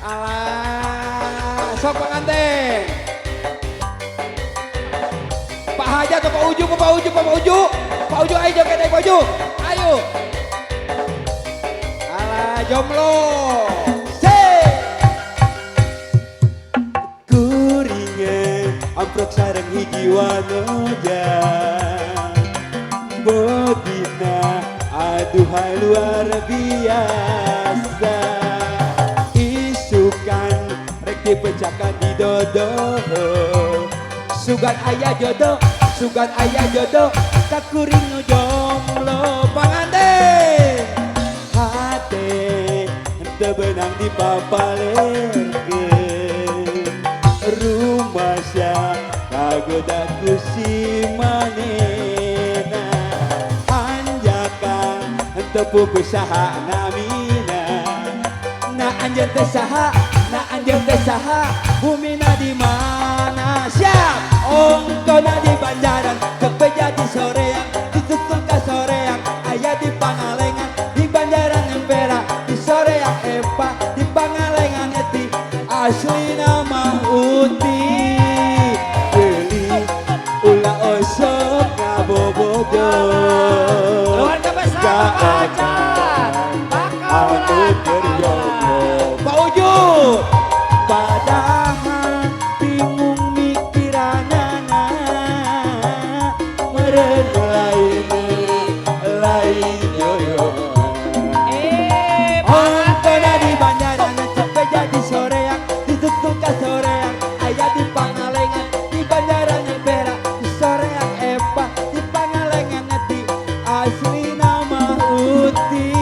Alah, sok pengantin. Pak Haja atau Pak Uju, Pak Uju, Pak Uju. Pak Uju ayo joget Pak Uju. Ayo. Alah, jomblo. Kuringe amprok sareng hiji wanoja. Bodina aduhai luar biasa. Isukan rek dipecahkan di dodo. Sugan ayah jodoh, sugan ayah jodoh, kakuring jomblo pengantin. Hate ente benang di papalerkeun. Rumah sya kagodaku si manena. Anjakan ente pupu saha namina. Na anjeun teh saha, na anjeun teh saha, bumina di mana? Siap. Ongkona di Banjaran, kepeja di soreang, ditutul ka soreang, ayah di Pangalengan, di Banjaran Empera, di soreang Epa, di Pangalengan Eti, asli nama Uti. Beli ulah osok ngabobodo. Luar biasa pacar. Aku berjomblo. Pak Uju, Padahal bingung mikiranana. Meren lain yoyo. ongkona di Banjaran, kepeja di soreang, ditutul ka soreang, ayah di Pangalengan, di Banjaran Empera, di soreang Epa, di Pangalengan Eti, asli nama Uti.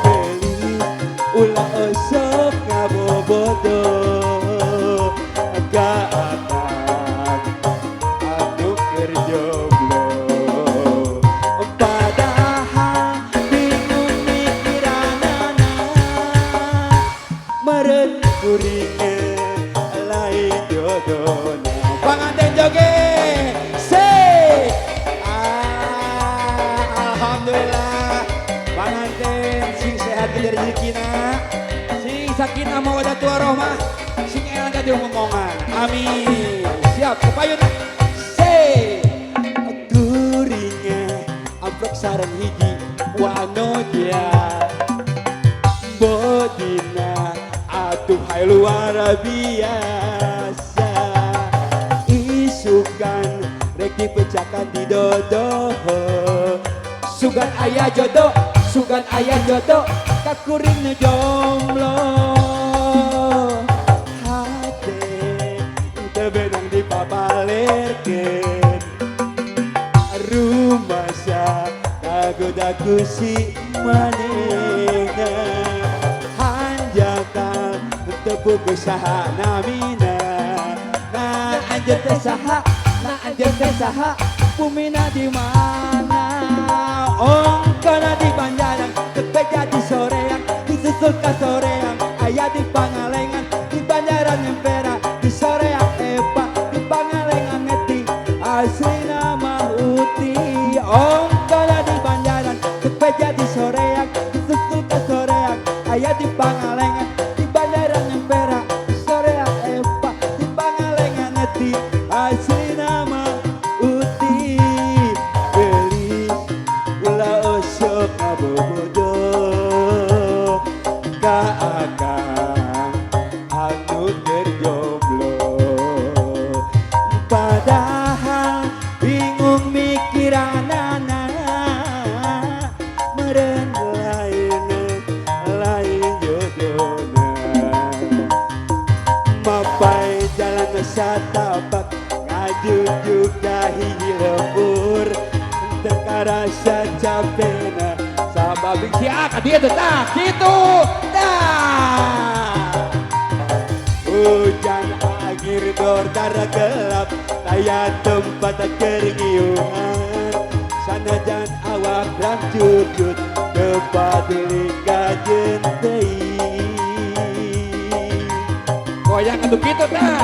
Beli ulah osok ngabobodo. Keadaan aku kerjomblo. Padahal bingung mikiranana. Meren kuringe lain jodohna. Pengantin joget, say, alhamdulillah, pengantin sing sehat ke rezekina, sing sakinah mawaddah warohmah, sing elang ka ngomongan, amin. Siap, kepayun, say, Kuringe amprok sareng hiji wanoja. Bodina aduhai luar biasa. Isukan rek dipecahkan di dodo. sugan ayah jodoh, sugan ayah jodoh, kakuring nu jomblo. Hate ente benang di papalerkeun. Rumah sya kagodaku si manena. Hanjakan ente pupu saha namina. Na anjeun teh saha, na anjeun teh saha, bumina di mana? Ongkona di Banjaran, kepeja di soreang, disusul ka soreang, ayah di Pangalengan, di Banjaran Empera, di soreang Epa, di Pangalengan Eti, asli nama Uti. Ongkona di Banjaran, kepeja di soreang, disusul ka soreang, ayah di Pangalengan, di Banjaran Empera, di soreang Epa, di Pangalengan Eti, asli nama Uti. Beli ulah osok ngabobodo. Kaakang anu kerjomblo. Padahal bingung mikiranana. Meren lain jodohna. Mapai jalan satapak ngajujuk dahi lembur. Teka rasa capena Sababing siaka dia tuh, nah gitu, dah. hujan akhir dordara gelap. Taya tempat keringiungan. Sanajan awak rancut kepaduli kajen teuing. Goyang atuh gitu, dah.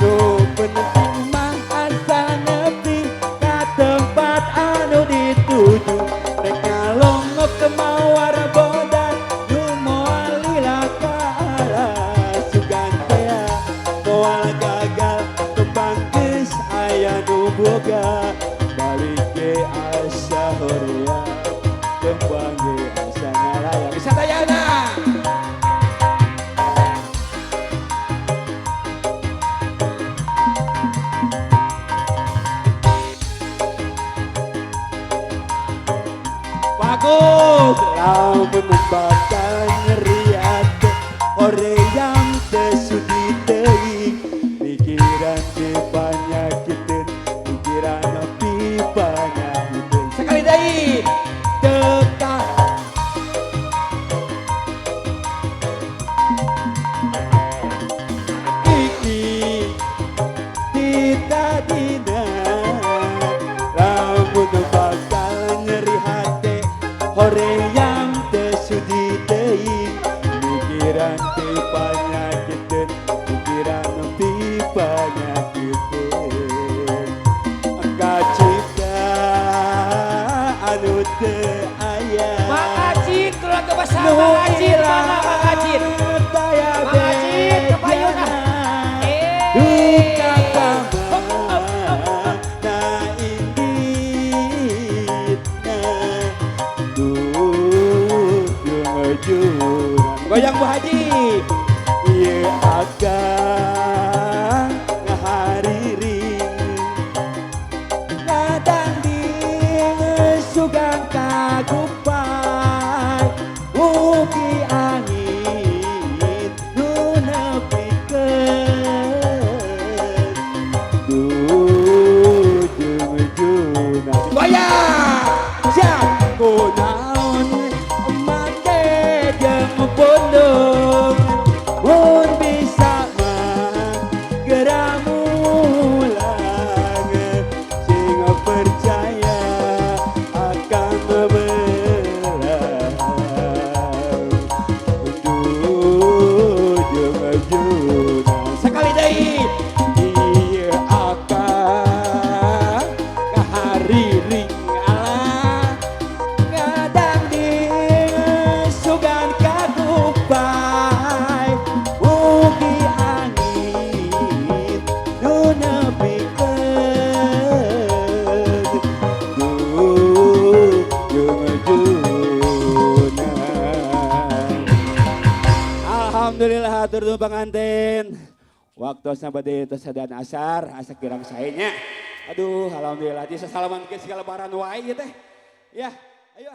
Nu penting mah asal nepi ka tempat anu dituju. Rek ngalongok ke mawar bodas nu moal lila ka arah. Bang Ajin, mana Bang Ajin? Daya Bang Ajin, kepayunan. Duka na indit na ujung-ujung Goyang Bu Haji. Ieu akan ngahariring Kadang di sugang kagupai Ugi angin nu nepikeun ujung-ujungna Goyang Siap Kunaon make jeung pundung Mun bisa mah geramulang sing percaya akan beberang ujung-ujungna Sekali deui ieu akan ngahariring Allah Kadang di sugan kagupai Ugi angin nu nepikeun ujung-ujungna Alhamdulillah hatur nuhun panganten. Waktu bade tos sadaan asar, asa kirang saenya. Aduh, alhamdulillah. Di sasalaman ke segala baran wae ieu teh. Ya, ayo.